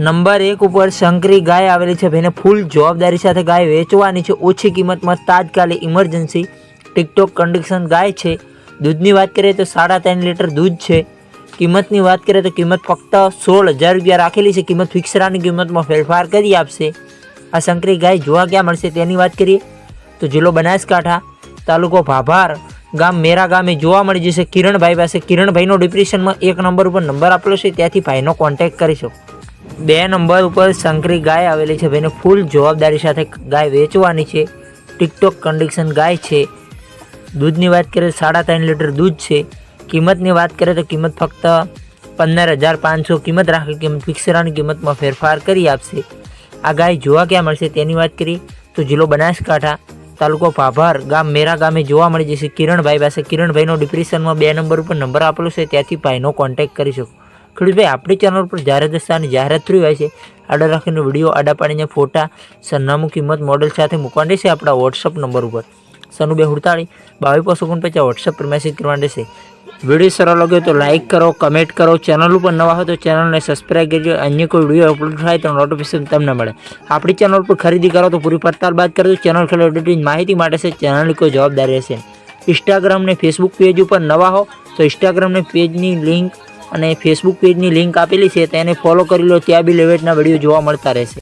Number 1 ઉપર શંકરી ગાય આવેલી છે ભાઈને ફૂલ જવાબદારી સાથે ગાય વેચવાની છે ઓછી કિંમતમાં તાત્કાલિક ઇમરજન્સી ટિકટોક કન્ડિશન ગાય છે। દૂધની વાત કરીએ તો 3.5 લીટર દૂધ છે। કિંમતની વાત કરીએ તો કિંમત ફક્ત 16,000 રૂપિયા રાખેલી છે। કિંમત ફિક્સરાની કિંમતમાં ફેરફાર કરી આપશે। આ શંકરી ગાય જોવા ક્યાં મળશે તેની વાત કરીએ તો જિલ્લો બનાસકાંઠા, તાલુકો ભાભાર, ગામ મેરા ગામે જોવા મળી જશે કિરણભાઈ પાસે। કિરણભાઈનો ડિસ્ક્રિપ્શનમાં 1 નંબર ઉપર નંબર આપેલો છે, ત્યાંથી ભાઈનો કોન્ટેક્ટ કરી શકો। 2 નંબર ઉપર શંકરી ગાય આવેલી છે ભાઈને ફૂલ જવાબદારી સાથે ગાય વેચવાની છે। ટિકટોક કન્ડિશન ગાય છે। દૂધની વાત કરીએ તો 3.5 લીટર દૂધ છે। કિંમતની વાત કરીએ તો કિંમત ફક્ત 15,500 કિંમત રાખે। કિંમત ફિક્સરાની કિંમતમાં ફેરફાર કરી આપશે। આ ગાય જોવા ક્યાં મળશે તેની વાત કરીએ તો જિલ્લો બનાસકાંઠા, તાલુકો ભાભાર, ગામ મેરા ગામે જોવા મળી જશે કિરણભાઈ પાસે। કિરણભાઈનો ડિસ્ક્રિપ્શનમાં 2 નંબર ઉપર નંબર આપેલો છે, ત્યાંથી ભાઈનો કોન્ટેક્ટ કરી શકો। ખેડૂતભાઈ આપણી ચેનલ પર જાહેરાત દસ્તાની જાહેરાત થવી હોય છે આડા રાખીને વિડીયો આડા પાડીને ફોટા, સરનામું, કિંમત, મોડલ સાથે મૂકવાનું રહેશે આપણા વોટ્સઅપ નંબર ઉપર 9248 2255 વોટ્સઅપ પર મેસેજ કરવાનું રહેશે। વિડીયો સારો લાગ્યો તો લાઇક કરો, કમેન્ટ કરો। ચેનલ ઉપર નવા હોય તો ચેનલને સબસ્ક્રાઈબ કરજો। અન્ય કોઈ વિડીયો અપલોડ થાય તો નોટિફિકેશન તમને મળે। આપણી ચેનલ પર ખરીદી કરો તો પૂરી પડતાલ બાદ કરજો। ચેનલ ખેલ એડિટિંગ માહિતી માટે છે, ચેનલની કોઈ જવાબદારી રહેશે। ઇન્સ્ટાગ્રામ ને ફેસબુક પેજ ઉપર નવા હો તો ઇન્સ્ટાગ્રામ ને પેજની લિંક અને ફેસબુક પેજની લિંક આપેલી છે, તેને ફોલો કરી લો। ત્યાં બી લેવેટના વિડીયો જોવા મળતા રહેશે।